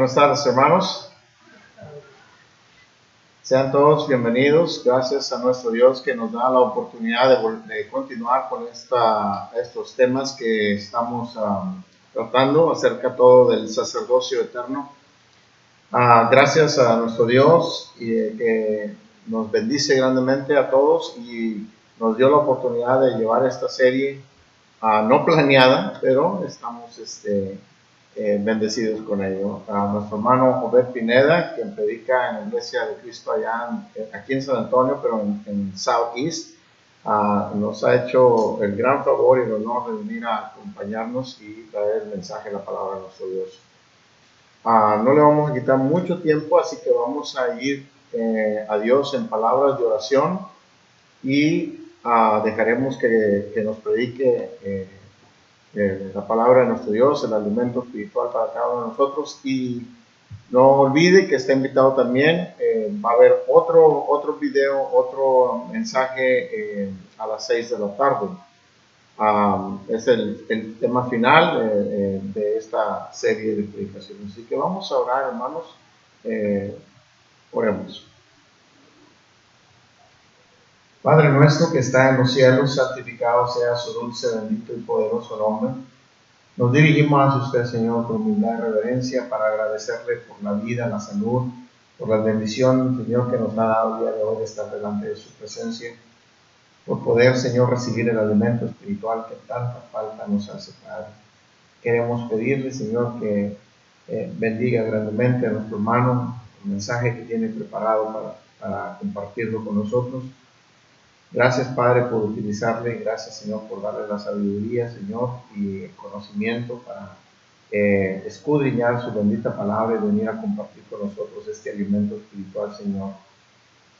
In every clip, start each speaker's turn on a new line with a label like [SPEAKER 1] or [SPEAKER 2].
[SPEAKER 1] Buenas tardes, hermanos. Sean todos bienvenidos. Gracias a nuestro Dios que nos da la oportunidad de continuar con estos temas que estamos tratando acerca todo del sacerdocio eterno. Gracias a nuestro Dios que nos bendice grandemente a todos y nos dio la oportunidad de llevar esta serie no planeada, pero estamos bendecidos con ello. Nuestro hermano Obed Pineda, quien predica en la Iglesia de Cristo aquí en San Antonio, pero en Southeast, nos ha hecho el gran favor y el honor de venir a acompañarnos y traer el mensaje de la palabra de nuestro Dios. No le vamos a quitar mucho tiempo, así que vamos a ir a Dios en palabras de oración y dejaremos que nos predique la palabra de nuestro Dios, el alimento espiritual para cada uno de nosotros. Y no olvide que está invitado también, va a haber otro video, otro mensaje a las 6 de la tarde. Es el tema final de esta serie de predicaciones. Así que vamos a orar, hermanos. Oremos. Padre nuestro que está en los cielos, santificado sea su dulce, bendito y poderoso nombre. Nos dirigimos a usted, Señor, con humildad y reverencia para agradecerle por la vida, la salud, por la bendición, Señor, que nos ha dado el día de hoy de estar delante de su presencia, por poder, Señor, recibir el alimento espiritual que tanta falta nos hace, Padre. Queremos pedirle, Señor, que bendiga grandemente a nuestro hermano, el mensaje que tiene preparado para compartirlo con nosotros. Gracias, Padre, por utilizarle. Gracias, Señor, por darle la sabiduría, Señor, y el conocimiento para escudriñar su bendita palabra y venir a compartir con nosotros este alimento espiritual, Señor.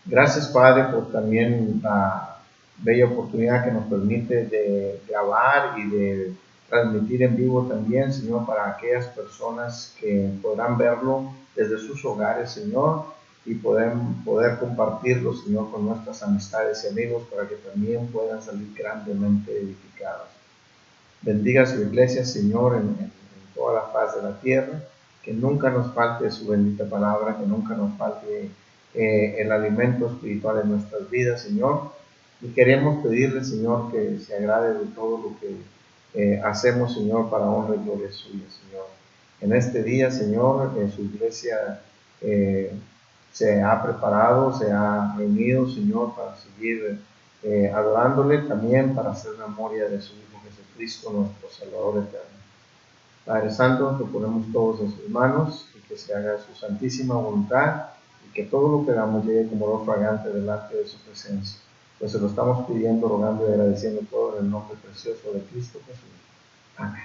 [SPEAKER 1] Gracias, Padre, por también la bella oportunidad que nos permite de grabar y de transmitir en vivo también, Señor, para aquellas personas que podrán verlo desde sus hogares, Señor, y poder compartirlo, Señor, con nuestras amistades y amigos para que también puedan salir grandemente edificados. Bendiga su iglesia, Señor, en toda la faz de la tierra, que nunca nos falte su bendita palabra, que nunca nos falte el alimento espiritual en nuestras vidas, Señor. Y queremos pedirle, Señor, que se agrade de todo lo que hacemos, Señor, para honra y gloria suya, Señor. En este día, Señor, su iglesia se ha preparado, se ha reunido, Señor, para seguir adorándole, también para hacer memoria de su Hijo Jesucristo, nuestro Salvador eterno. Padre Santo, lo ponemos todos en sus manos y que se haga su santísima voluntad y que todo lo que hagamos llegue como olor fragante delante de su presencia. Pues se lo estamos pidiendo, rogando y agradeciendo todo en el nombre precioso de Cristo Jesús. Amén.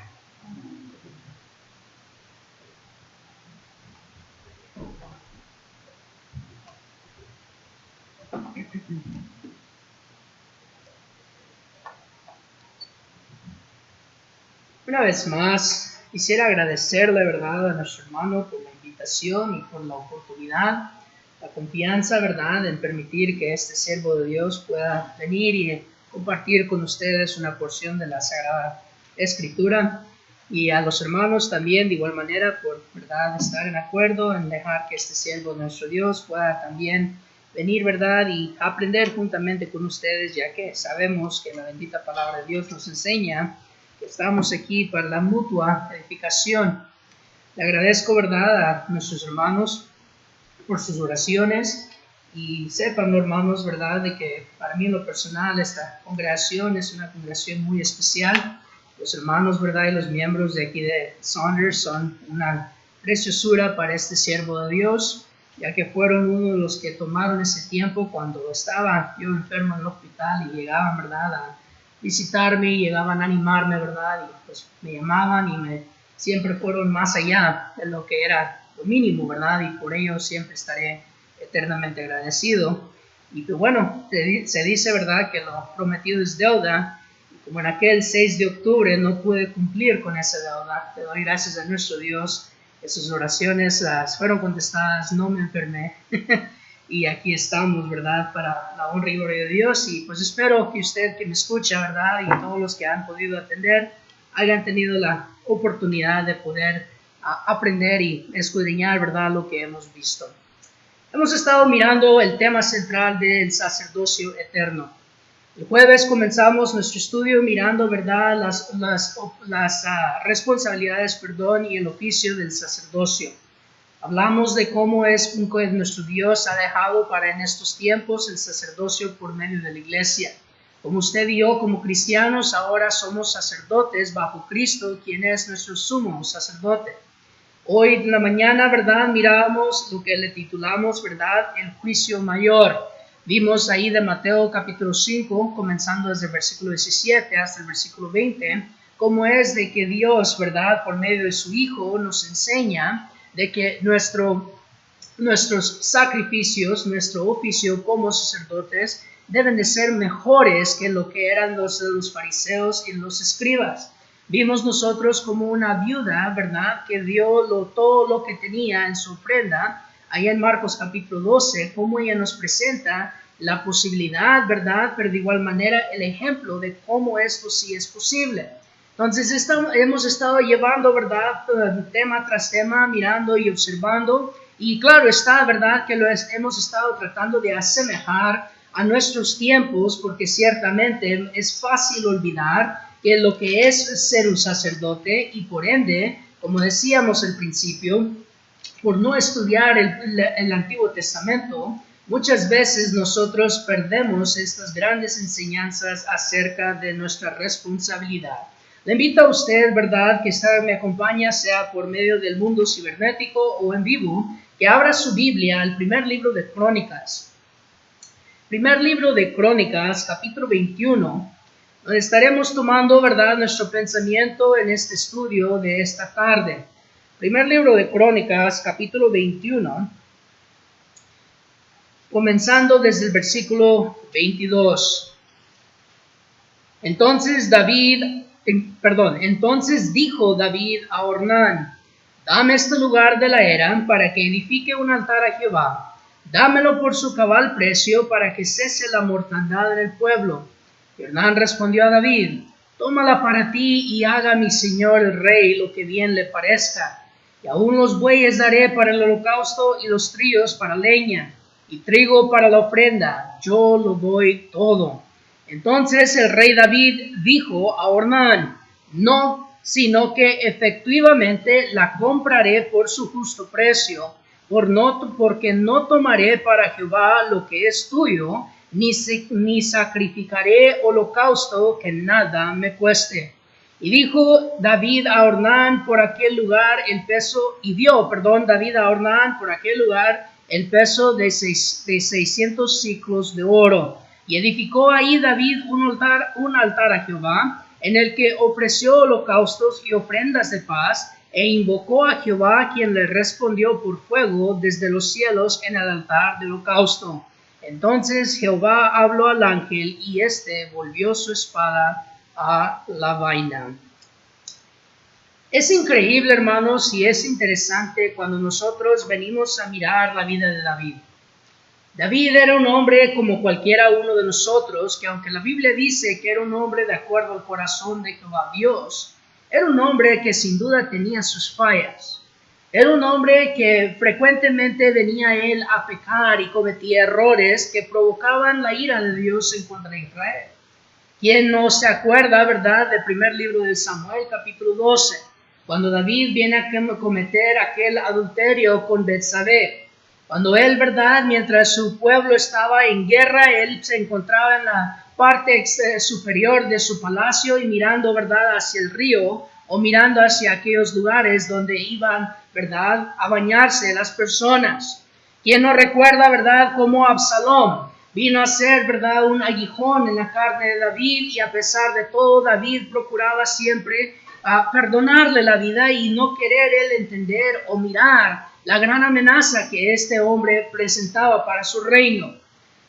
[SPEAKER 2] Una vez más, quisiera agradecerle, ¿verdad?, a nuestro hermano por la invitación y por la oportunidad, la confianza, ¿verdad?, en permitir que este siervo de Dios pueda venir y compartir con ustedes una porción de la Sagrada Escritura. Y a los hermanos también, de igual manera, por, ¿verdad?, estar en acuerdo en dejar que este siervo de nuestro Dios pueda también venir, ¿verdad?, y aprender juntamente con ustedes, ya que sabemos que la bendita palabra de Dios nos enseña que estamos aquí para la mutua edificación. Le agradezco, ¿verdad?, a nuestros hermanos por sus oraciones y sepan, hermanos, ¿verdad?, de que para mí en lo personal esta congregación es una congregación muy especial. Los hermanos, ¿verdad?, y los miembros de aquí de Saunders son una preciosura para este siervo de Dios, ya que fueron uno de los que tomaron ese tiempo cuando estaba yo enfermo en el hospital y llegaban, ¿verdad?, a visitarme, llegaban a animarme, ¿verdad? Y pues me llamaban y siempre fueron más allá de lo que era lo mínimo, ¿verdad? Y por ello siempre estaré eternamente agradecido. Y pues bueno, se dice, ¿verdad?, que lo prometido es deuda. Y como en aquel 6 de octubre no pude cumplir con esa deuda, le doy gracias a nuestro Dios. Esas oraciones fueron contestadas, no me enfermé. Y aquí estamos, ¿verdad?, para la honra y gloria de Dios. Y pues espero que usted que me escucha, ¿verdad?, y todos los que han podido atender, hayan tenido la oportunidad de poder aprender y escudriñar, ¿verdad?, lo que hemos visto. Hemos estado mirando el tema central del sacerdocio eterno. El jueves comenzamos nuestro estudio mirando, ¿verdad?, las responsabilidades, y el oficio del sacerdocio. Hablamos de cómo es que nuestro Dios ha dejado para en estos tiempos el sacerdocio por medio de la iglesia. Como usted y yo, como cristianos, ahora somos sacerdotes bajo Cristo, quien es nuestro sumo sacerdote. Hoy en la mañana, ¿verdad?, miramos lo que le titulamos, ¿verdad?, el juicio mayor. Vimos ahí de Mateo capítulo 5, comenzando desde el versículo 17 hasta el versículo 20, cómo es de que Dios, ¿verdad?, por medio de su Hijo nos enseña de que nuestros sacrificios, nuestro oficio como sacerdotes, deben de ser mejores que lo que eran los fariseos y los escribas. Vimos nosotros como una viuda, ¿verdad?, que dio todo lo que tenía en su ofrenda, allá en Marcos capítulo 12, cómo ella nos presenta la posibilidad, ¿verdad?, pero de igual manera el ejemplo de cómo esto sí es posible. Entonces hemos estado llevando, ¿verdad?, tema tras tema, mirando y observando, y claro está, ¿verdad?, que hemos estado tratando de asemejar a nuestros tiempos, porque ciertamente es fácil olvidar que lo que es ser un sacerdote, y por ende, como decíamos al principio, por no estudiar el Antiguo Testamento, muchas veces nosotros perdemos estas grandes enseñanzas acerca de nuestra responsabilidad. Le invito a usted, ¿verdad?, que me acompaña, sea por medio del mundo cibernético o en vivo, que abra su Biblia al primer libro de Crónicas. Primer libro de Crónicas, capítulo 21, donde estaremos tomando, ¿verdad?, nuestro pensamiento en este estudio de esta tarde. Primer libro de Crónicas, capítulo 21, comenzando desde el versículo 22. Entonces dijo David a Ornán: dame este lugar de la era para que edifique un altar a Jehová. Dámelo por su cabal precio para que cese la mortandad en el pueblo. Y Ornán respondió a David: tómala para ti y haga mi señor el rey lo que bien le parezca. Y aún los bueyes daré para el holocausto y los trillos para leña y trigo para la ofrenda. Yo lo doy todo. Entonces el rey David dijo a Ornán: no, sino que efectivamente la compraré por su justo precio, porque no tomaré para Jehová lo que es tuyo, ni sacrificaré holocausto que nada me cueste. Y dijo David a Ornán por aquel lugar el peso, de 600 siclos de oro. Y edificó ahí David un altar a Jehová, en el que ofreció holocaustos y ofrendas de paz, e invocó a Jehová, quien le respondió por fuego desde los cielos en el altar de holocausto. Entonces Jehová habló al ángel, y éste volvió su espada a la vaina. Es increíble, hermanos, y es interesante cuando nosotros venimos a mirar la vida de David. David era un hombre como cualquiera uno de nosotros, que aunque la Biblia dice que era un hombre de acuerdo al corazón de Jehová Dios, era un hombre que sin duda tenía sus fallas. Era un hombre que frecuentemente venía él a pecar y cometía errores que provocaban la ira de Dios en contra de Israel. ¿Quién no se acuerda, verdad, del primer libro de Samuel, capítulo 12, cuando David viene a cometer aquel adulterio con Betsabé? Cuando él, verdad, mientras su pueblo estaba en guerra, él se encontraba en la parte superior de su palacio y mirando, verdad, hacia el río o mirando hacia aquellos lugares donde iban, verdad, a bañarse las personas. ¿Quién no recuerda, verdad, cómo Absalón vino a ser, verdad, un aguijón en la carne de David, y a pesar de todo David procuraba siempre perdonarle la vida y no querer él entender o mirar la gran amenaza que este hombre presentaba para su reino?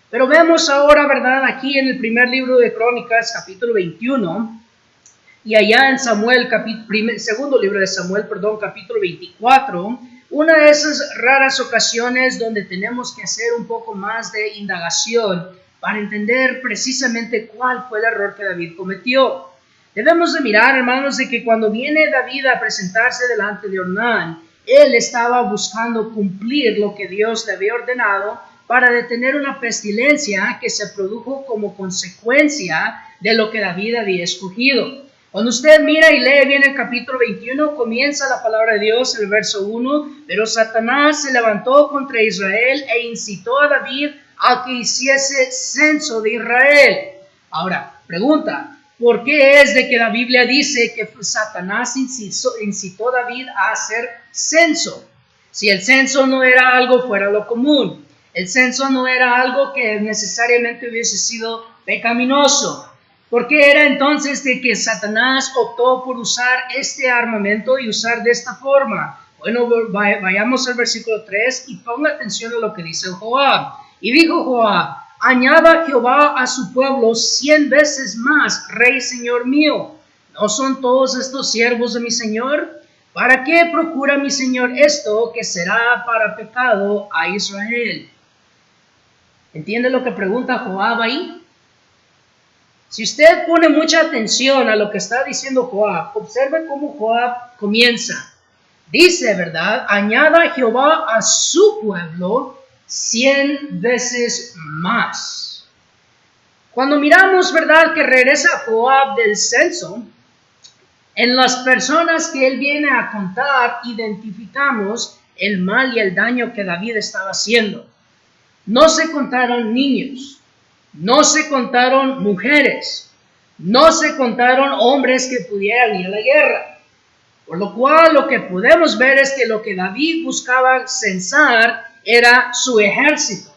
[SPEAKER 2] Pero vemos ahora, verdad, aquí en el primer libro de Crónicas, capítulo 21, y allá en segundo libro de Samuel, capítulo 24, una de esas raras ocasiones donde tenemos que hacer un poco más de indagación para entender precisamente cuál fue el error que David cometió. Debemos de mirar, hermanos, de que cuando viene David a presentarse delante de Ornán, él estaba buscando cumplir lo que Dios le había ordenado para detener una pestilencia que se produjo como consecuencia de lo que David había escogido. Cuando usted mira y lee bien el capítulo 21, comienza la palabra de Dios en el verso 1, pero Satanás se levantó contra Israel e incitó a David a que hiciese censo de Israel. Ahora, pregunta, ¿por qué es de que la Biblia dice que Satanás incitó a David a hacer censo? Si el censo no era algo fuera de lo común, el censo no era algo que necesariamente hubiese sido pecaminoso. ¿Por qué era entonces de que Satanás optó por usar este armamento y usar de esta forma? Bueno, vayamos al versículo 3 y ponga atención a lo que dice Joab. Y dijo Joab: añada Jehová a su pueblo 100 veces más, rey señor mío. ¿No son todos estos siervos de mi señor? ¿Para qué procura mi señor esto que será para pecado a Israel? ¿Entiende lo que pregunta Joab ahí? Si usted pone mucha atención a lo que está diciendo Joab, observe cómo Joab comienza. Dice, ¿verdad? Añada Jehová a su pueblo 100 veces más. Cuando miramos, ¿verdad?, que regresa Joab del censo, en las personas que él viene a contar, identificamos el mal y el daño que David estaba haciendo. No se contaron niños. No se contaron mujeres, no se contaron hombres que pudieran ir a la guerra. Por lo cual lo que podemos ver es que lo que David buscaba censar era su ejército.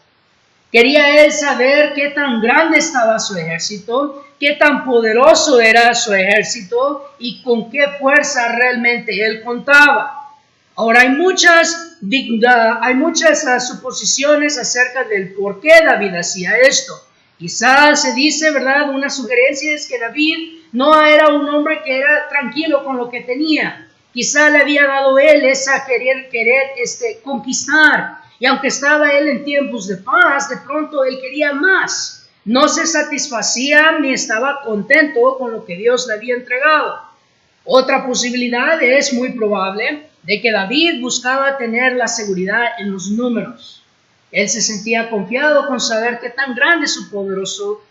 [SPEAKER 2] Quería él saber qué tan grande estaba su ejército, qué tan poderoso era su ejército y con qué fuerza realmente él contaba. Ahora hay muchas suposiciones acerca del por qué David hacía esto. Quizás se dice, ¿verdad? Una sugerencia es que David no era un hombre que era tranquilo con lo que tenía. Quizá le había dado él esa querer conquistar. Y aunque estaba él en tiempos de paz, de pronto él quería más. No se satisfacía ni estaba contento con lo que Dios le había entregado. Otra posibilidad es muy probable de que David buscaba tener la seguridad en los números. Él se sentía confiado con saber qué tan grande su poderoso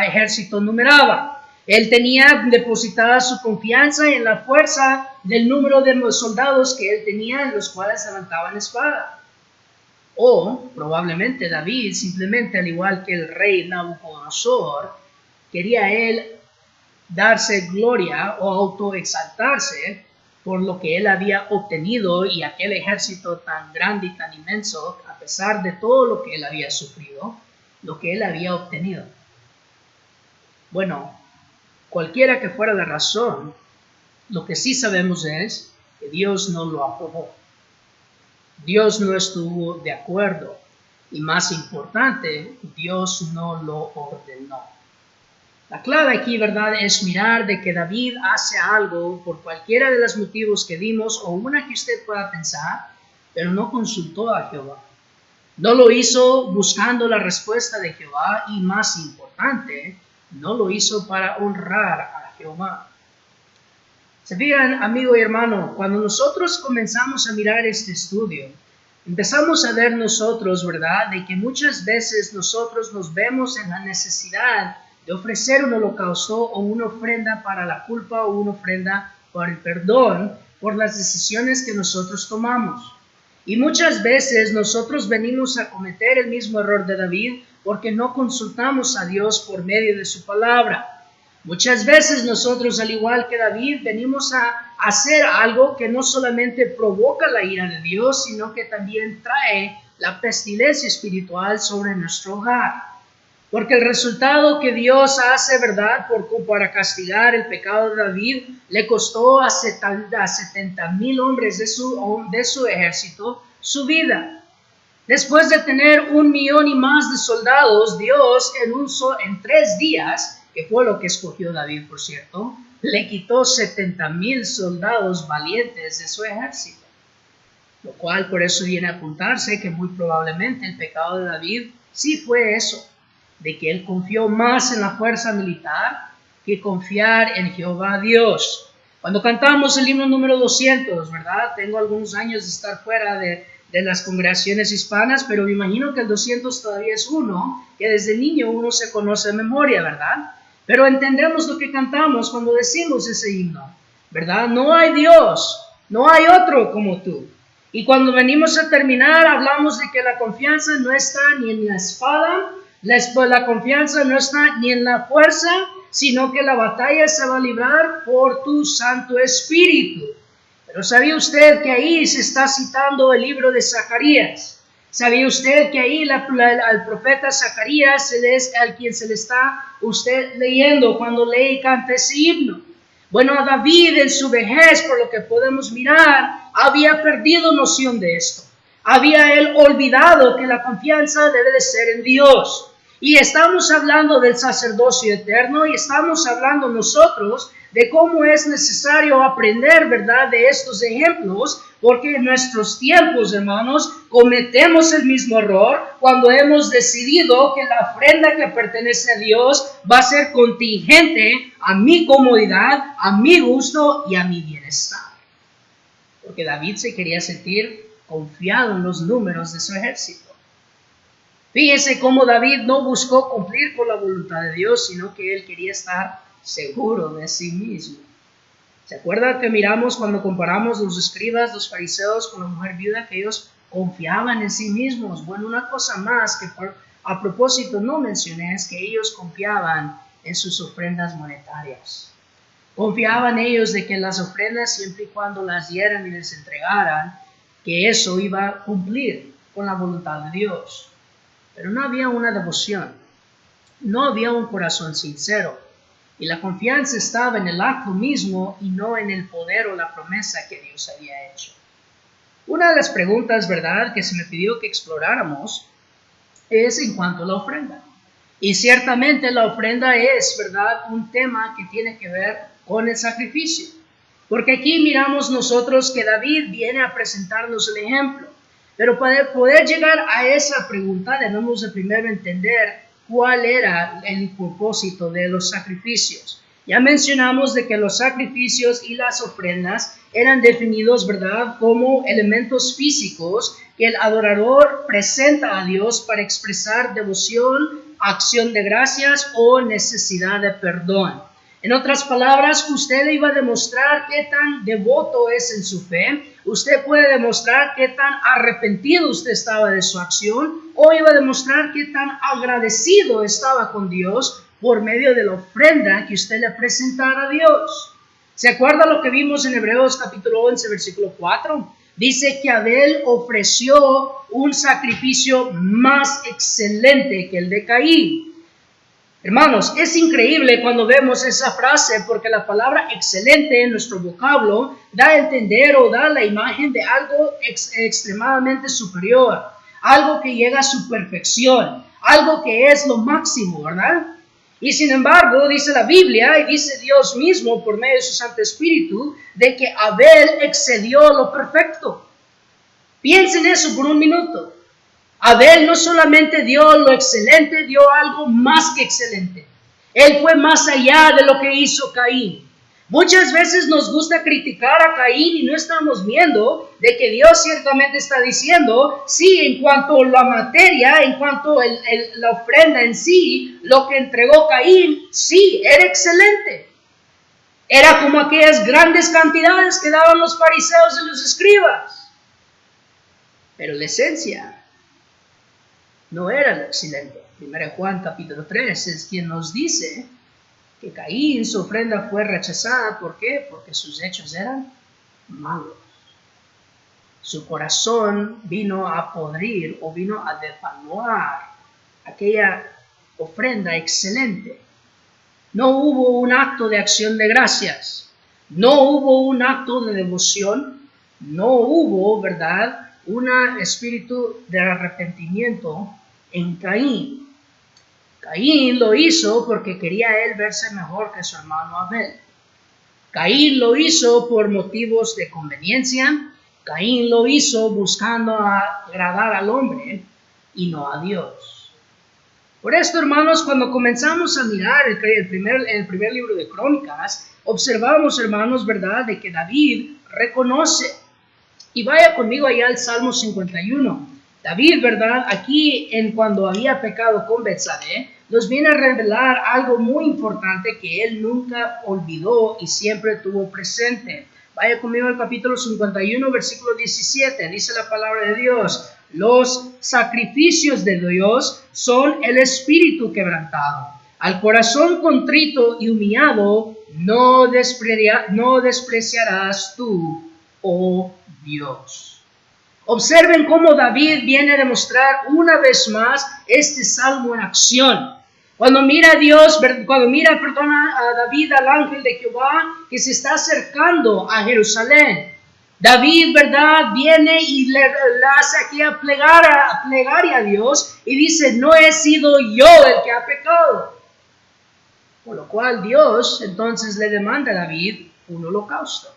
[SPEAKER 2] ejército numeraba. Él tenía depositada su confianza en la fuerza del número de los soldados que él tenía, en los cuales levantaban espada. O probablemente David, simplemente al igual que el rey Nabucodonosor, quería él darse gloria o autoexaltarse por lo que él había obtenido y aquel ejército tan grande y tan inmenso, a pesar de todo lo que él había sufrido, lo que él había obtenido. Bueno, cualquiera que fuera la razón, lo que sí sabemos es que Dios no lo aprobó. Dios no estuvo de acuerdo y, más importante, Dios no lo ordenó. La clave aquí, ¿verdad?, es mirar de que David hace algo por cualquiera de los motivos que dimos o una que usted pueda pensar, pero no consultó a Jehová. No lo hizo buscando la respuesta de Jehová y, más importante, no lo hizo para honrar a Jehová. Se fijan, amigo y hermano, cuando nosotros comenzamos a mirar este estudio, empezamos a ver nosotros, ¿verdad?, de que muchas veces nosotros nos vemos en la necesidad de ofrecer un holocausto o una ofrenda para la culpa o una ofrenda para el perdón por las decisiones que nosotros tomamos. Y muchas veces nosotros venimos a cometer el mismo error de David porque no consultamos a Dios por medio de su palabra. Muchas veces nosotros, al igual que David, venimos a hacer algo que no solamente provoca la ira de Dios, sino que también trae la pestilencia espiritual sobre nuestro hogar. Porque el resultado que Dios hace, ¿verdad?, para castigar el pecado de David, le costó a 70,000 hombres de su ejército su vida. Después de tener 1,000,000 y más de soldados, Dios en 3 días, que fue lo que escogió David, por cierto, le quitó 70,000 soldados valientes de su ejército. Lo cual por eso viene a apuntarse que muy probablemente el pecado de David sí fue eso, de que él confió más en la fuerza militar que confiar en Jehová Dios. Cuando cantamos el himno número 200, ¿verdad? Tengo algunos años de estar fuera de las congregaciones hispanas, pero me imagino que el 200 todavía es uno que desde niño uno se conoce de memoria, ¿verdad? Pero entendemos lo que cantamos cuando decimos ese himno, ¿verdad? No hay Dios, no hay otro como tú. Y cuando venimos a terminar, hablamos de que la confianza no está ni en la espada, la confianza no está ni en la fuerza, sino que la batalla se va a librar por tu Santo Espíritu. Pero ¿sabía usted que ahí se está citando el libro de Zacarías? ¿Sabía usted que ahí al profeta Zacarías es al quien se le está usted leyendo cuando lee y canta ese himno? Bueno, a David en su vejez, por lo que podemos mirar, había perdido noción de esto. Había él olvidado que la confianza debe de ser en Dios. Y estamos hablando del sacerdocio eterno y estamos hablando nosotros de cómo es necesario aprender, ¿verdad?, de estos ejemplos, porque en nuestros tiempos, hermanos, cometemos el mismo error cuando hemos decidido que la ofrenda que pertenece a Dios va a ser contingente a mi comodidad, a mi gusto y a mi bienestar. Porque David se quería sentir confiado en los números de su ejército. Fíjese cómo David no buscó cumplir con la voluntad de Dios, sino que él quería estar seguro de sí mismo. ¿Se acuerda que miramos cuando comparamos los escribas, los fariseos con la mujer viuda, que ellos confiaban en sí mismos? Bueno, una cosa más que a propósito no mencioné es que ellos confiaban en sus ofrendas monetarias. Confiaban ellos de que las ofrendas, siempre y cuando las dieran y les entregaran, que eso iba a cumplir con la voluntad de Dios. Pero no había una devoción, no había un corazón sincero, y la confianza estaba en el acto mismo y no en el poder o la promesa que Dios había hecho. Una de las preguntas, ¿verdad?, que se me pidió que exploráramos es en cuanto a la ofrenda. Y ciertamente la ofrenda es, ¿verdad?, un tema que tiene que ver con el sacrificio. Porque aquí miramos nosotros que David viene a presentarnos el ejemplo. Pero para poder llegar a esa pregunta debemos de primero entender cuál era el propósito de los sacrificios. Ya mencionamos de que los sacrificios y las ofrendas eran definidos, ¿verdad?, como elementos físicos que el adorador presenta a Dios para expresar devoción, acción de gracias o necesidad de perdón. En otras palabras, usted iba a demostrar qué tan devoto es en su fe. Usted puede demostrar qué tan arrepentido usted estaba de su acción, o iba a demostrar qué tan agradecido estaba con Dios por medio de la ofrenda que usted le presentara a Dios. ¿Se acuerda lo que vimos en Hebreos capítulo 11, versículo 4? Dice que Abel ofreció un sacrificio más excelente que el de Caín. Hermanos, es increíble cuando vemos esa frase, porque la palabra excelente en nuestro vocablo da a entender o da la imagen de algo extremadamente superior, algo que llega a su perfección, algo que es lo máximo, ¿verdad? Y sin embargo, dice la Biblia y dice Dios mismo por medio de su Santo Espíritu, de que Abel excedió lo perfecto. Piensen eso por un minuto. Abel no solamente dio lo excelente, dio algo más que excelente. Él fue más allá de lo que hizo Caín. Muchas veces nos gusta criticar a Caín y no estamos viendo de que Dios ciertamente está diciendo, sí, en cuanto a la materia, en cuanto a la ofrenda en sí, lo que entregó Caín, sí, era excelente. Era como aquellas grandes cantidades que daban los fariseos y los escribas. Pero la esencia no era lo excelente. 1 Juan capítulo 3 es quien nos dice que Caín, su ofrenda fue rechazada. ¿Por qué? Porque sus hechos eran malos. Su corazón vino a podrir o vino a devaluar aquella ofrenda excelente. No hubo un acto de acción de gracias. No hubo un acto de devoción. No hubo, ¿verdad?, un espíritu de arrepentimiento en Caín. Caín lo hizo porque quería él verse mejor que su hermano Abel. Caín lo hizo por motivos de conveniencia. Caín lo hizo buscando agradar al hombre y no a Dios. Por esto, hermanos, cuando comenzamos a mirar el primer libro de Crónicas, observamos, hermanos, ¿verdad?, de que David reconoce. Y vaya conmigo allá al Salmo 51. David, ¿verdad?, aquí cuando había pecado con Betsabé, nos viene a revelar algo muy importante que él nunca olvidó y siempre tuvo presente. Vaya conmigo al capítulo 51, versículo 17. Dice la palabra de Dios: los sacrificios de Dios son el espíritu quebrantado. Al corazón contrito y humillado no despreciarás tú, oh Dios. Observen cómo David viene a demostrar una vez más este salmo en acción. Cuando mira a David al ángel de Jehová que se está acercando a Jerusalén, David, ¿verdad?, viene y le hace aquí a plegaria a Dios y dice: no he sido yo el que ha pecado. Por lo cual Dios entonces le demanda a David un holocausto.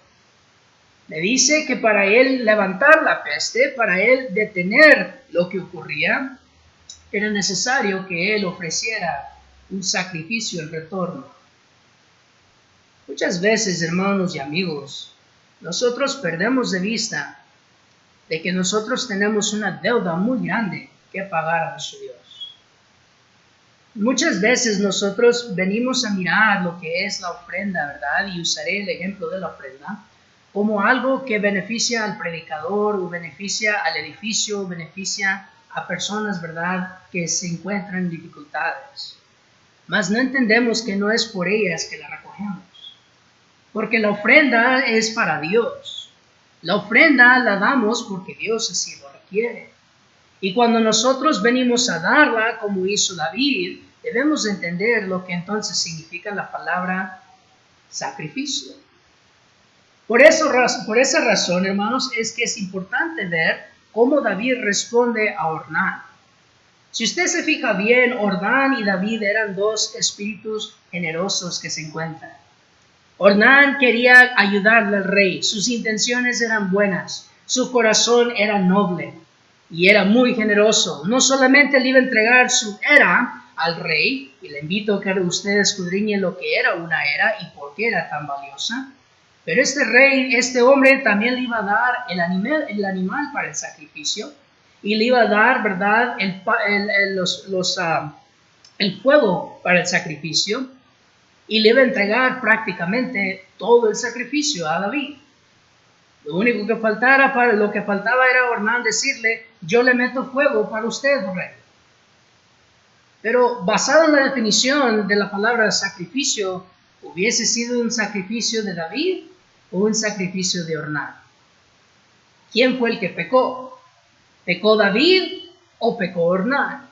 [SPEAKER 2] Le dice que para él levantar la peste, para él detener lo que ocurría, era necesario que él ofreciera un sacrificio en retorno. Muchas veces, hermanos y amigos, nosotros perdemos de vista de que nosotros tenemos una deuda muy grande que pagar a nuestro Dios. Muchas veces nosotros venimos a mirar lo que es la ofrenda, ¿verdad? Y usaré el ejemplo de la ofrenda como algo que beneficia al predicador, o beneficia al edificio, o beneficia a personas, ¿verdad?, que se encuentran en dificultades. Mas no entendemos que no es por ellas que la recogemos, porque la ofrenda es para Dios. La ofrenda la damos porque Dios así lo requiere. Y cuando nosotros venimos a darla, como hizo David, debemos entender lo que entonces significa la palabra sacrificio. Por esa razón, hermanos, es que es importante ver cómo David responde a Ornán. Si usted se fija bien, Ornán y David eran dos espíritus generosos que se encuentran. Ornán quería ayudarle al rey, sus intenciones eran buenas, su corazón era noble y era muy generoso. No solamente le iba a entregar su era al rey, y le invito a que ustedes escudriñen lo que era una era y por qué era tan valiosa, pero este hombre también le iba a dar el animal para el sacrificio, y le iba a dar, ¿verdad?, el fuego para el sacrificio, y le iba a entregar prácticamente todo el sacrificio a David. Lo que faltaba era Ornán decirle: yo le meto fuego para usted, rey. Pero basado en la definición de la palabra sacrificio, ¿hubiese sido un sacrificio de David o un sacrificio de Ornán? ¿Quién fue el que pecó? ¿Pecó David o pecó Ornán?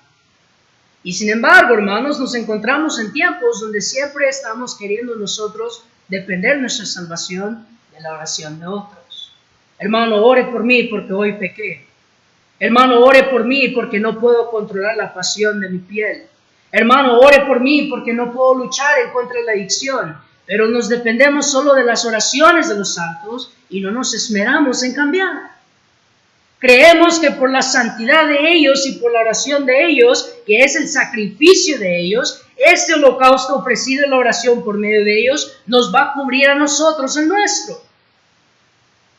[SPEAKER 2] Y sin embargo, hermanos, nos encontramos en tiempos donde siempre estamos queriendo nosotros depender de nuestra salvación de la oración de otros. Hermano, ore por mí porque hoy pequé. Hermano, ore por mí porque no puedo controlar la pasión de mi piel. Hermano, ore por mí porque no puedo luchar en contra de la adicción. Pero nos dependemos solo de las oraciones de los santos y no nos esmeramos en cambiar. Creemos que por la santidad de ellos y por la oración de ellos, que es el sacrificio de ellos, este holocausto ofrecido en la oración por medio de ellos, nos va a cubrir a nosotros el nuestro.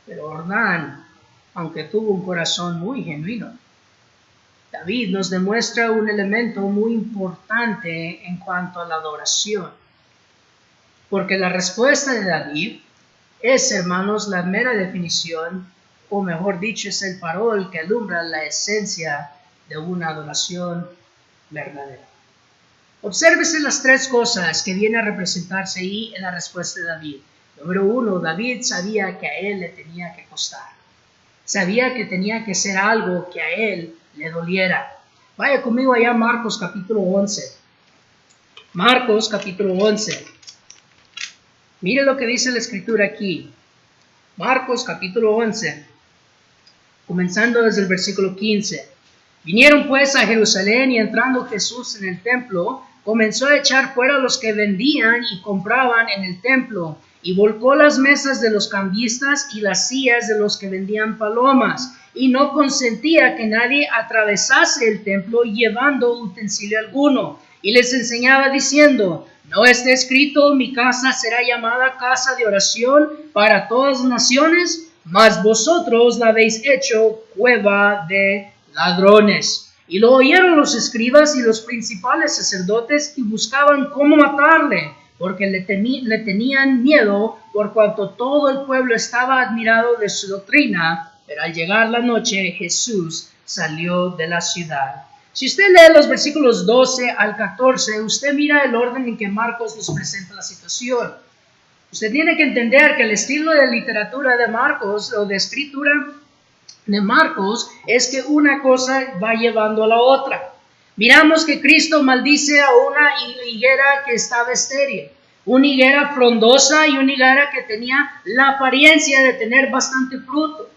[SPEAKER 2] Pero Ornán, aunque tuvo un corazón muy genuino, David nos demuestra un elemento muy importante en cuanto a la adoración. Porque la respuesta de David es, hermanos, la mera definición, o mejor dicho, es el farol que alumbra la esencia de una adoración verdadera. Obsérvese las tres cosas que vienen a representarse ahí en la respuesta de David. Número 1, David sabía que a él le tenía que costar. Sabía que tenía que ser algo que a él le doliera. Vaya conmigo allá a Marcos capítulo 11. Marcos capítulo 11. Mire lo que dice la escritura aquí. Marcos capítulo 11. Comenzando desde el versículo 15. Vinieron pues a Jerusalén y entrando Jesús en el templo, comenzó a echar fuera a los que vendían y compraban en el templo y volcó las mesas de los cambistas y las sillas de los que vendían palomas, y no consentía que nadie atravesase el templo llevando utensilio alguno. Y les enseñaba diciendo: ¿no está escrito, mi casa será llamada casa de oración para todas las naciones? Mas vosotros la habéis hecho cueva de ladrones. Y lo oyeron los escribas y los principales sacerdotes y buscaban cómo matarle, porque le tenían miedo, por cuanto todo el pueblo estaba admirado de su doctrina. Pero al llegar la noche, Jesús salió de la ciudad. Si usted lee los versículos 12 al 14, usted mira el orden en que Marcos nos presenta la situación. Usted tiene que entender que el estilo de literatura de Marcos, o de escritura de Marcos, es que una cosa va llevando a la otra. Miramos que Cristo maldice a una higuera que estaba estéril, una higuera frondosa y una higuera que tenía la apariencia de tener bastante fruto.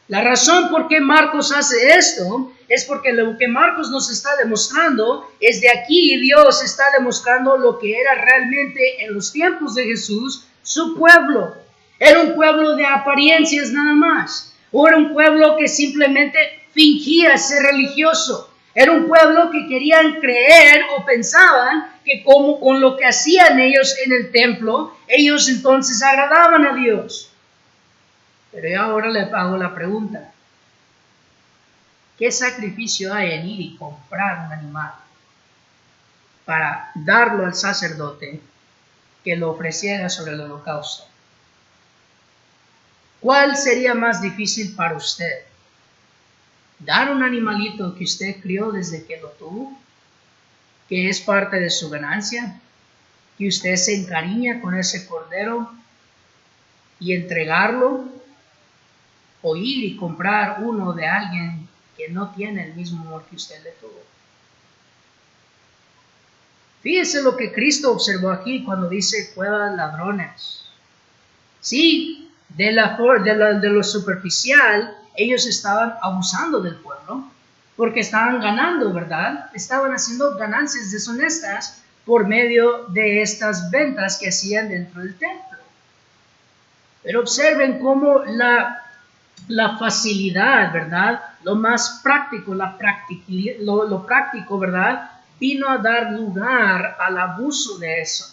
[SPEAKER 2] La razón por qué Marcos hace esto es porque lo que Marcos nos está demostrando es de aquí Dios está demostrando lo que era realmente en los tiempos de Jesús su pueblo. Era un pueblo de apariencias nada más. O era un pueblo que simplemente fingía ser religioso. Era un pueblo que querían creer o pensaban que como con lo que hacían ellos en el templo, ellos entonces agradaban a Dios. Pero yo ahora le hago la pregunta: ¿qué sacrificio hay en ir y comprar un animal para darlo al sacerdote que lo ofreciera sobre el holocausto? ¿Cuál sería más difícil para usted? ¿Dar un animalito que usted crió desde que lo tuvo, que es parte de su ganancia, que usted se encariña con ese cordero, y entregarlo? ¿O ir y comprar uno de alguien que no tiene el mismo amor que usted le tuvo? Fíjese lo que Cristo observó aquí cuando dice cueva de ladrones. Sí, de lo superficial, ellos estaban abusando del pueblo porque estaban ganando, ¿verdad? Estaban haciendo ganancias deshonestas por medio de estas ventas que hacían dentro del templo. Pero observen cómo la facilidad, ¿verdad? Lo más práctico, lo práctico, ¿verdad? Vino a dar lugar al abuso de eso.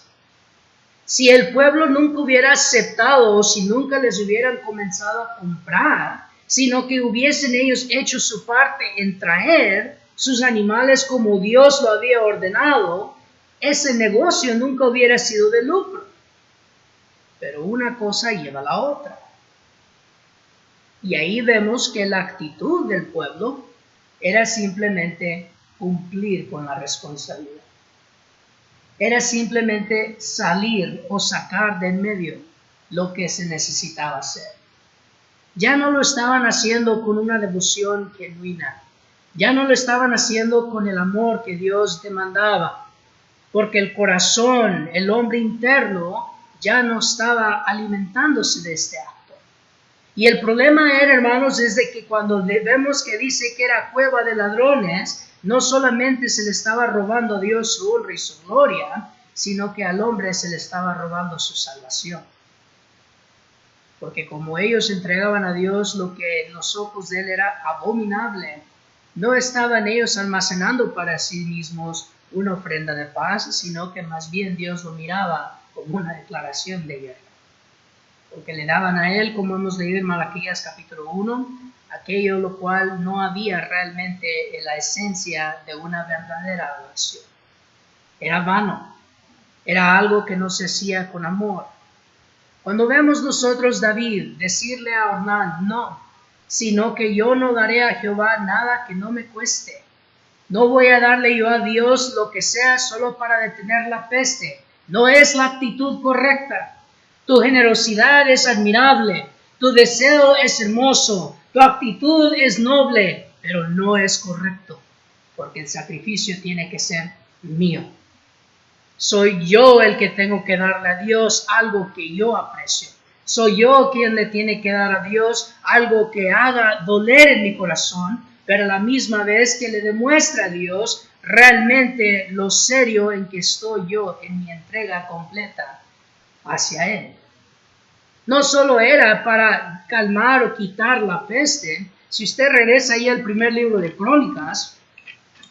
[SPEAKER 2] Si el pueblo nunca hubiera aceptado, o si nunca les hubieran comenzado a comprar, sino que hubiesen ellos hecho su parte en traer sus animales como Dios lo había ordenado, ese negocio nunca hubiera sido de lucro. Pero una cosa lleva a la otra. Y ahí vemos que la actitud del pueblo era simplemente cumplir con la responsabilidad. Era simplemente salir o sacar de en medio lo que se necesitaba hacer. Ya no lo estaban haciendo con una devoción genuina. Ya no lo estaban haciendo con el amor que Dios demandaba. Porque el corazón, el hombre interno, ya no estaba alimentándose de este acto. Y el problema era, hermanos, es de que cuando vemos que dice que era cueva de ladrones, no solamente se le estaba robando a Dios su honra y su gloria, sino que al hombre se le estaba robando su salvación. Porque como ellos entregaban a Dios lo que en los ojos de él era abominable, no estaban ellos almacenando para sí mismos una ofrenda de paz, sino que más bien Dios lo miraba como una declaración de guerra. Porque le daban a él, como hemos leído en Malaquías capítulo 1, aquello lo cual no había realmente la esencia de una verdadera adoración. Era vano, era algo que no se hacía con amor. Cuando vemos nosotros David decirle a Ornán: no, sino que yo no daré a Jehová nada que no me cueste. No voy a darle yo a Dios lo que sea solo para detener la peste. No es la actitud correcta. Tu generosidad es admirable, tu deseo es hermoso, tu actitud es noble, pero no es correcto, porque el sacrificio tiene que ser mío. Soy yo el que tengo que darle a Dios algo que yo aprecio. Soy yo quien le tiene que dar a Dios algo que haga doler en mi corazón, pero a la misma vez que le demuestra a Dios realmente lo serio en que estoy yo en mi entrega completa hacia Él. No solo era para calmar o quitar la peste. Si usted regresa ahí al primer libro de Crónicas,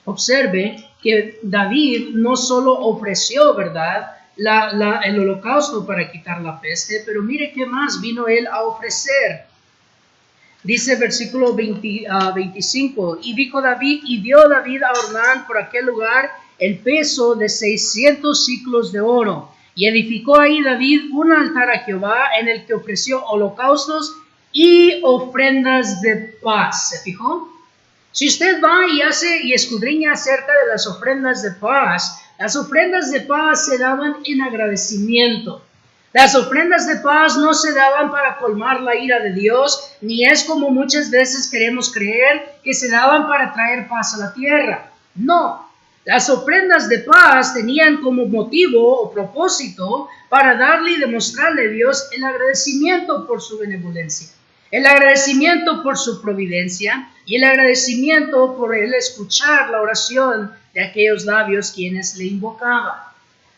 [SPEAKER 2] observe que David no solo ofreció, ¿verdad?, el holocausto para quitar la peste, pero mire qué más vino él a ofrecer. Dice versículo 25, y dijo David, y dio David a Ornán por aquel lugar el peso de 600 siclos de oro. Y edificó ahí David un altar a Jehová en el que ofreció holocaustos y ofrendas de paz. ¿Se fijó? Si usted va y hace y escudriña acerca de las ofrendas de paz se daban en agradecimiento. Las ofrendas de paz no se daban para colmar la ira de Dios, ni es como muchas veces queremos creer que se daban para traer paz a la tierra. No, las ofrendas de paz tenían como motivo o propósito para darle y demostrarle a Dios el agradecimiento por su benevolencia, el agradecimiento por su providencia y el agradecimiento por él escuchar la oración de aquellos labios quienes le invocaban.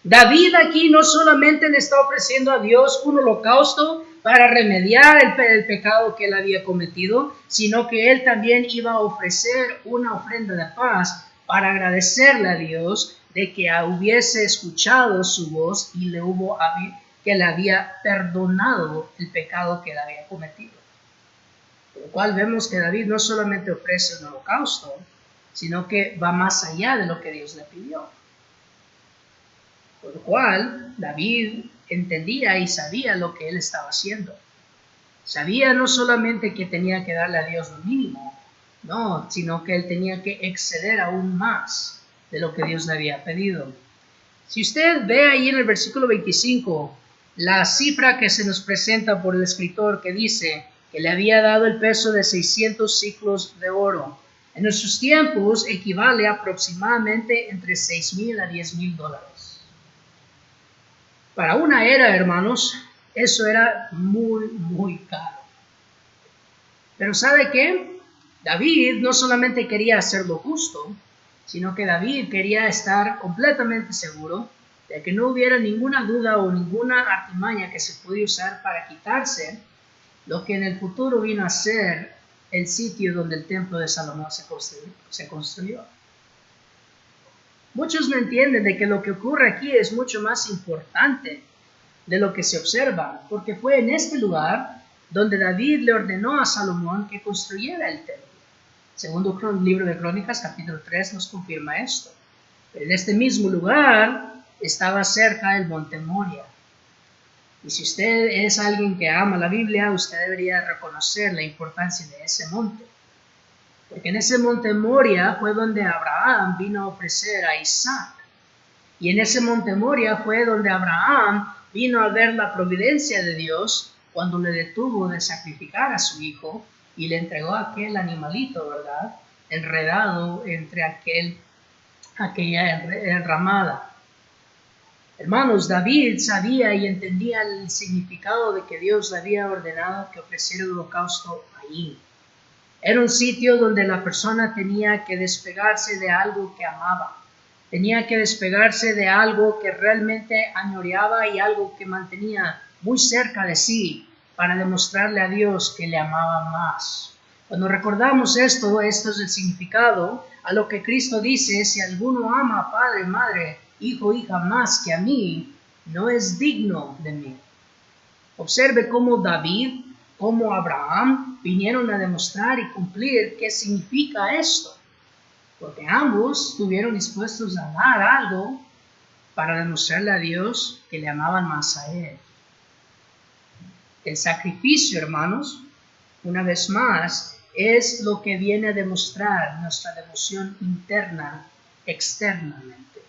[SPEAKER 2] David aquí no solamente le está ofreciendo a Dios un holocausto para remediar el pecado que él había cometido, sino que él también iba a ofrecer una ofrenda de paz para agradecerle a Dios de que hubiese escuchado su voz y que le había perdonado el pecado que él había cometido. Por lo cual vemos que David no solamente ofrece un holocausto, sino que va más allá de lo que Dios le pidió. Por lo cual, David entendía y sabía lo que él estaba haciendo. Sabía no solamente que tenía que darle a Dios lo mínimo, no, sino que él tenía que exceder aún más de lo que Dios le había pedido. Si usted ve ahí en el versículo 25, la cifra que se nos presenta por el escritor que dice que le había dado el peso de 600 siclos de oro, en nuestros tiempos equivale aproximadamente entre $6,000 a $10,000. Para una era, hermanos, eso era muy, muy caro. Pero ¿sabe qué? David no solamente quería hacer lo justo, sino que David quería estar completamente seguro de que no hubiera ninguna duda o ninguna artimaña que se pudiera usar para quitarse lo que en el futuro vino a ser el sitio donde el templo de Salomón se construyó. Muchos no entienden de que lo que ocurre aquí es mucho más importante de lo que se observa, porque fue en este lugar donde David le ordenó a Salomón que construyera el templo. Segundo libro de Crónicas, capítulo 3, nos confirma esto. En este mismo lugar estaba cerca el monte Moria. Y si usted es alguien que ama la Biblia, usted debería reconocer la importancia de ese monte. Porque en ese monte Moria fue donde Abraham vino a ofrecer a Isaac. Y en ese monte Moria fue donde Abraham vino a ver la providencia de Dios cuando le detuvo de sacrificar a su hijo y le entregó aquel animalito, ¿verdad?, enredado entre aquella enramada. Hermanos, David sabía y entendía el significado de que Dios le había ordenado que ofreciera el holocausto allí. Era un sitio donde la persona tenía que despegarse de algo que amaba. Tenía que despegarse de algo que realmente añoreaba y algo que mantenía muy cerca de sí para demostrarle a Dios que le amaba más. Cuando recordamos esto es el significado a lo que Cristo dice: si alguno ama a padre, madre, hijo, hija más que a mí, no es digno de mí. Observe cómo David, como Abraham, vinieron a demostrar y cumplir qué significa esto. Porque ambos estuvieron dispuestos a dar algo para demostrarle a Dios que le amaban más a Él. El sacrificio, hermanos, una vez más, es lo que viene a demostrar nuestra devoción interna, externamente.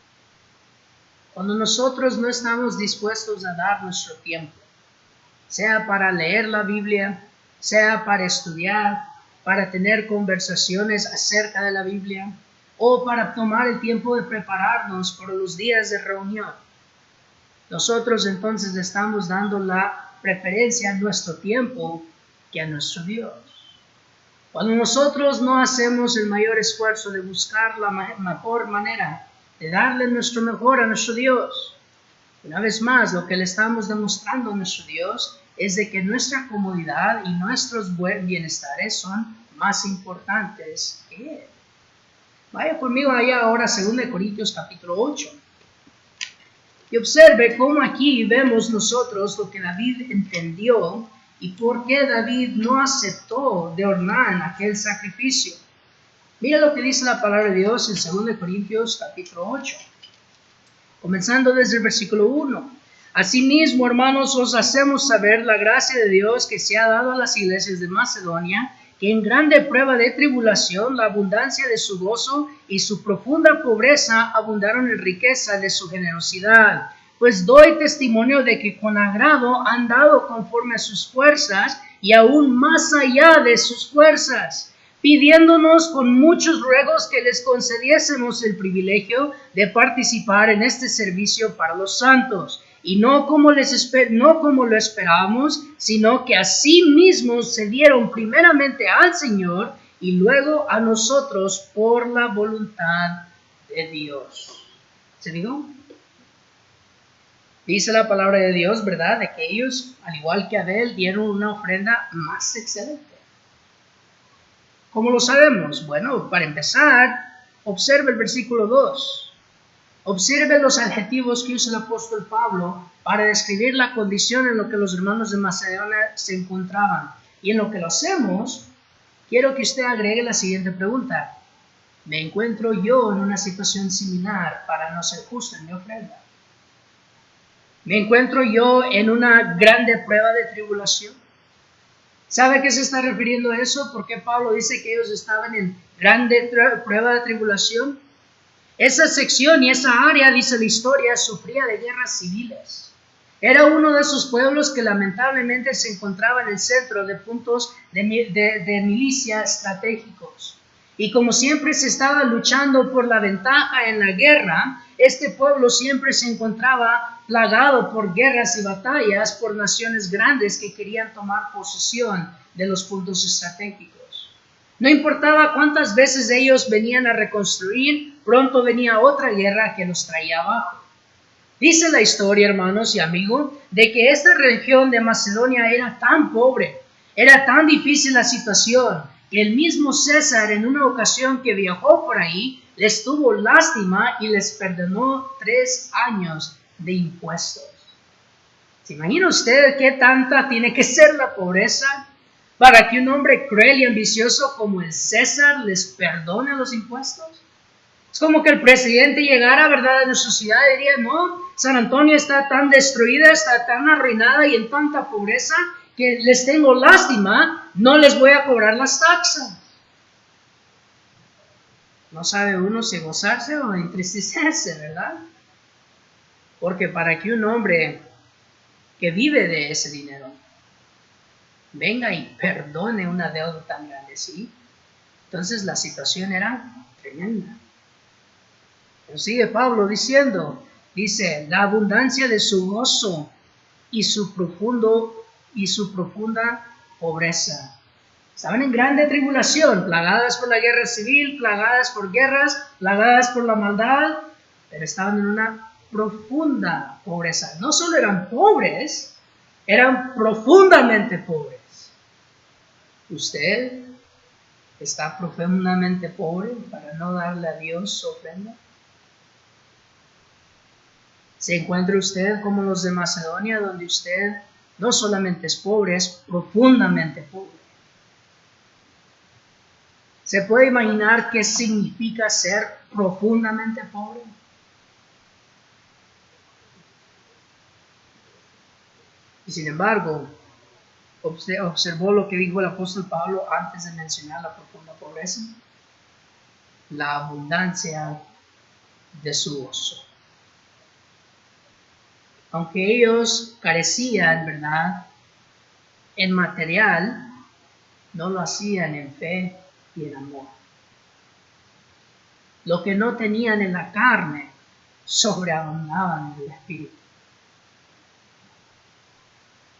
[SPEAKER 2] Cuando nosotros no estamos dispuestos a dar nuestro tiempo, sea para leer la Biblia, sea para estudiar, para tener conversaciones acerca de la Biblia, o para tomar el tiempo de prepararnos por los días de reunión, nosotros entonces le estamos dando la preferencia a nuestro tiempo que a nuestro Dios. Cuando nosotros no hacemos el mayor esfuerzo de buscar la mejor manera de darle nuestro mejor a nuestro Dios, una vez más, lo que le estamos demostrando a nuestro Dios es de que nuestra comodidad y nuestros bienestares son más importantes que Él. Vaya conmigo allá ahora, 2 Corintios capítulo 8. Y observe cómo aquí vemos nosotros lo que David entendió y por qué David no aceptó de Ornán aquel sacrificio. Mira lo que dice la palabra de Dios en 2 Corintios capítulo 8, comenzando desde el versículo 1. Asimismo, hermanos, os hacemos saber la gracia de Dios que se ha dado a las iglesias de Macedonia, que en grande prueba de tribulación, la abundancia de su gozo y su profunda pobreza abundaron en riqueza de su generosidad. Pues doy testimonio de que con agrado han dado conforme a sus fuerzas y aún más allá de sus fuerzas, pidiéndonos con muchos ruegos que les concediésemos el privilegio de participar en este servicio para los santos. Y no como lo esperábamos, sino que así mismos se dieron primeramente al Señor y luego a nosotros por la voluntad de Dios. ¿Se dijo? Dice la palabra de Dios, ¿verdad? De que ellos, al igual que Abel, dieron una ofrenda más excelente. ¿Cómo lo sabemos? Bueno, para empezar, observe el versículo 2. Observe los adjetivos que usa el apóstol Pablo para describir la condición en la que los hermanos de Macedonia se encontraban. Y en lo que lo hacemos, quiero que usted agregue la siguiente pregunta. ¿Me encuentro yo en una situación similar para no ser justo en mi ofrenda? ¿Me encuentro yo en una grande prueba de tribulación? ¿Sabe a qué se está refiriendo a eso? ¿Por qué Pablo dice que ellos estaban en grande prueba de tribulación? Esa sección y esa área, dice la historia, sufría de guerras civiles. Era uno de esos pueblos que lamentablemente se encontraba en el centro de puntos de milicia estratégicos. Y como siempre se estaba luchando por la ventaja en la guerra, este pueblo siempre se encontraba plagado por guerras y batallas por naciones grandes que querían tomar posesión de los puntos estratégicos. No importaba cuántas veces ellos venían a reconstruir, pronto venía otra guerra que los traía abajo. Dice la historia, hermanos y amigos, de que esta región de Macedonia era tan pobre, era tan difícil la situación, que el mismo César en una ocasión que viajó por ahí, les tuvo lástima y les perdonó 3 años de impuestos. ¿Se imagina usted qué tanta tiene que ser la pobreza para que un hombre cruel y ambicioso como el César les perdone los impuestos? Es como que el presidente llegara, ¿verdad?, a su ciudad y diría, no, San Antonio está tan destruida, está tan arruinada y en tanta pobreza que les tengo lástima, no les voy a cobrar las taxas. No sabe uno si gozarse o entristecerse, ¿verdad? Porque para que un hombre que vive de ese dinero venga y perdone una deuda tan grande, ¿sí? Entonces la situación era tremenda. Pero sigue Pablo diciendo, dice, la abundancia de su gozo y su profunda pobreza. Estaban en grande tribulación, plagadas por la guerra civil, plagadas por guerras, plagadas por la maldad, pero estaban en una profunda pobreza. No solo eran pobres, eran profundamente pobres. ¿Usted está profundamente pobre para no darle a Dios su ofrenda? ¿Se encuentra usted como los de Macedonia, donde usted no solamente es pobre, es profundamente pobre? ¿Se puede imaginar qué significa ser profundamente pobre? Y sin embargo, observó lo que dijo el apóstol Pablo antes de mencionar la profunda pobreza. La abundancia de su gozo. Aunque ellos carecían, ¿verdad?, en material, no lo hacían en fe y en amor. Lo que no tenían en la carne, sobreabundaban en el espíritu.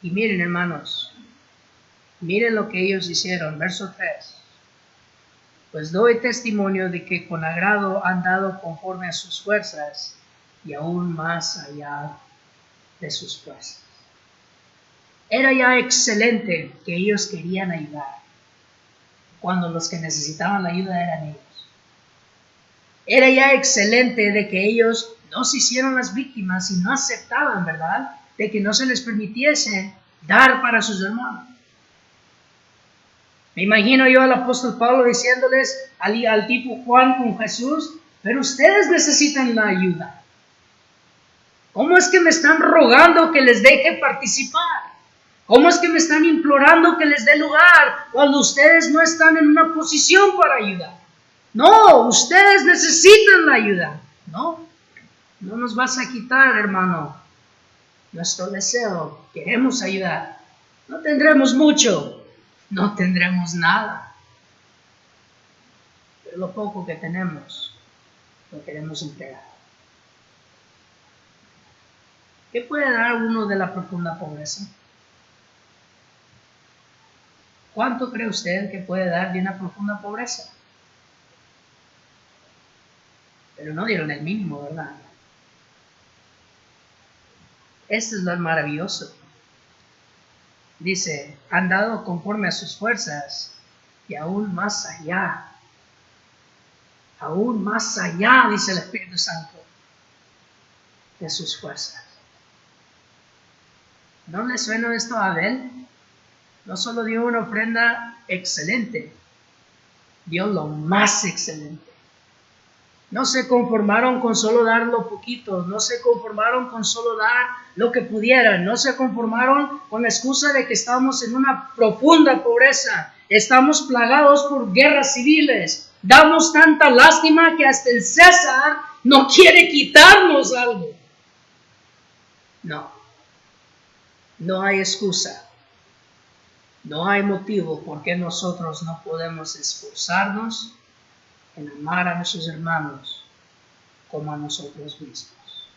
[SPEAKER 2] Y miren, hermanos, miren lo que ellos hicieron, verso 3. Pues doy testimonio de que con agrado han dado conforme a sus fuerzas y aún más allá de sus fuerzas. Era ya excelente que ellos querían ayudar, cuando los que necesitaban la ayuda eran ellos. Era ya excelente de que ellos no se hicieron las víctimas y no aceptaban, ¿verdad?, de que no se les permitiese dar para sus hermanos. Me imagino yo al apóstol Pablo diciéndoles al tipo Juan con Jesús: pero ustedes necesitan la ayuda. ¿Cómo es que me están rogando que les deje participar? ¿Cómo es que me están implorando que les dé lugar cuando ustedes no están en una posición para ayudar? No, ustedes necesitan la ayuda. No nos vas a quitar, hermano, nuestro deseo. Queremos ayudar. No tendremos mucho, no tendremos nada, pero lo poco que tenemos lo queremos entregar. ¿Qué puede dar uno de la profunda pobreza? ¿Cuánto cree usted que puede dar de una profunda pobreza? Pero no dieron el mínimo, ¿verdad? Esto es lo maravilloso. Dice: han dado conforme a sus fuerzas y aún más allá, dice el Espíritu Santo, de sus fuerzas. ¿No le suena esto a Abel? No solo dio una ofrenda excelente, dio lo más excelente. No se conformaron con solo dar lo poquito, no se conformaron con solo dar lo que pudieran, no se conformaron con la excusa de que estamos en una profunda pobreza, estamos plagados por guerras civiles, damos tanta lástima que hasta el César no quiere quitarnos algo. No hay excusa, no hay motivo por qué nosotros no podemos esforzarnos en amar a nuestros hermanos como a nosotros mismos.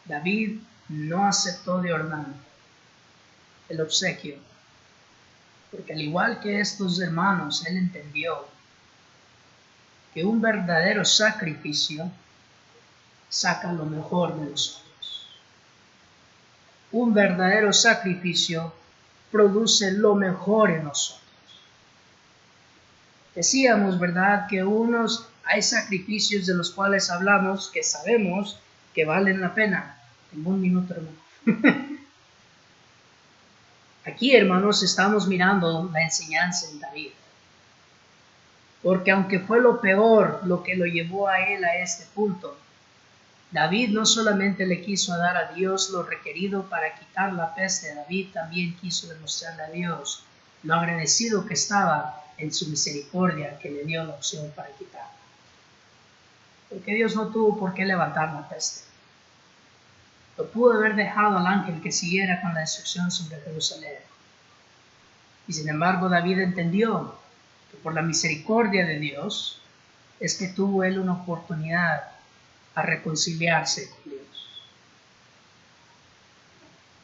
[SPEAKER 2] David no aceptó de Ornán el obsequio, porque al igual que estos hermanos, él entendió que un verdadero sacrificio saca lo mejor de nosotros. Un verdadero sacrificio produce lo mejor en nosotros. Decíamos, ¿verdad?, que hay sacrificios de los cuales hablamos que sabemos que valen la pena. Tengo un minuto, hermano. Aquí, hermanos, estamos mirando la enseñanza en David. Porque aunque fue lo peor lo que lo llevó a él a este punto, David no solamente le quiso dar a Dios lo requerido para quitar la peste, David también quiso demostrarle a Dios lo agradecido que estaba en su misericordia que le dio la opción para quitarla. Porque Dios no tuvo por qué levantar la peste. Lo pudo haber dejado al ángel que siguiera con la destrucción sobre Jerusalén. Y sin embargo David entendió que por la misericordia de Dios es que tuvo él una oportunidad a reconciliarse con Dios.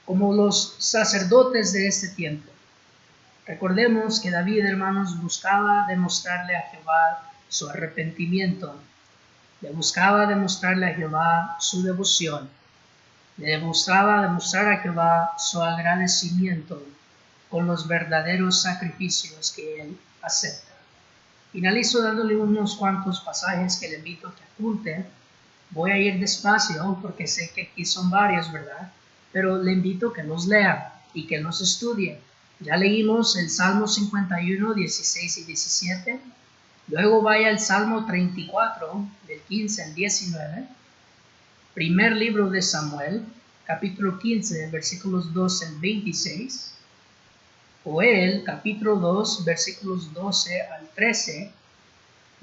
[SPEAKER 2] Como los sacerdotes de este tiempo, recordemos que David, hermanos, buscaba demostrarle a Jehová su arrepentimiento, le buscaba demostrarle a Jehová su devoción, le buscaba demostrar a Jehová su agradecimiento con los verdaderos sacrificios que él acepta. Finalizo dándole unos cuantos pasajes que le invito a que apunte. Voy a ir despacio porque sé que aquí son varios, ¿verdad? Pero le invito a que los lea y que los estudie. Ya leímos el Salmo 51, 16 y 17. Luego vaya al Salmo 34, del 15 al 19. Primer libro de Samuel, capítulo 15, versículos 12 al 26. Joel, capítulo 2, versículos 12 al 13.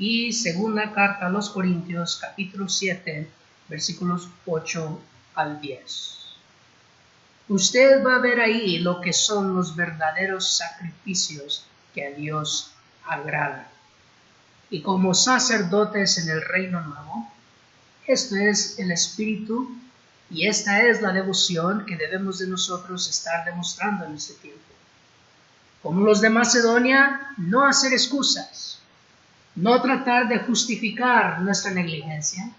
[SPEAKER 2] Y segunda carta a los Corintios, capítulo 7, versículos 8 al 10. Usted va a ver ahí lo que son los verdaderos sacrificios que a Dios agradan. Y como sacerdotes en el reino nuevo, esto es el espíritu y esta es la devoción que debemos de nosotros estar demostrando en este tiempo. Como los de Macedonia, no hacer excusas. No tratar de justificar nuestra negligencia,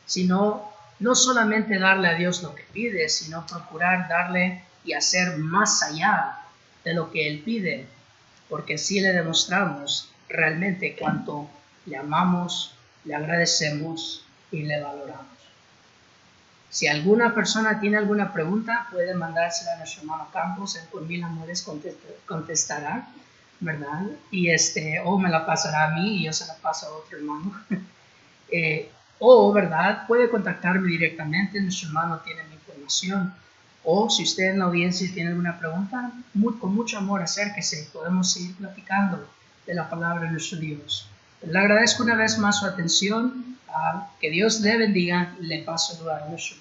[SPEAKER 2] sino no solamente darle a Dios lo que pide, sino procurar darle y hacer más allá de lo que Él pide, porque así le demostramos realmente cuánto le amamos, le agradecemos y le valoramos. Si alguna persona tiene alguna pregunta, puede mandársela a nuestro hermano Campos, él con mil amores contestará, ¿verdad? Y o me la pasará a mí y yo se la paso a otro hermano. O, ¿verdad? Puede contactarme directamente, nuestro hermano tiene mi información. O si usted en la audiencia tiene alguna pregunta, con mucho amor acérquese, podemos seguir platicando de la palabra de nuestro Dios. Le agradezco una vez más su atención, que Dios le bendiga y le paso a saludar a nuestro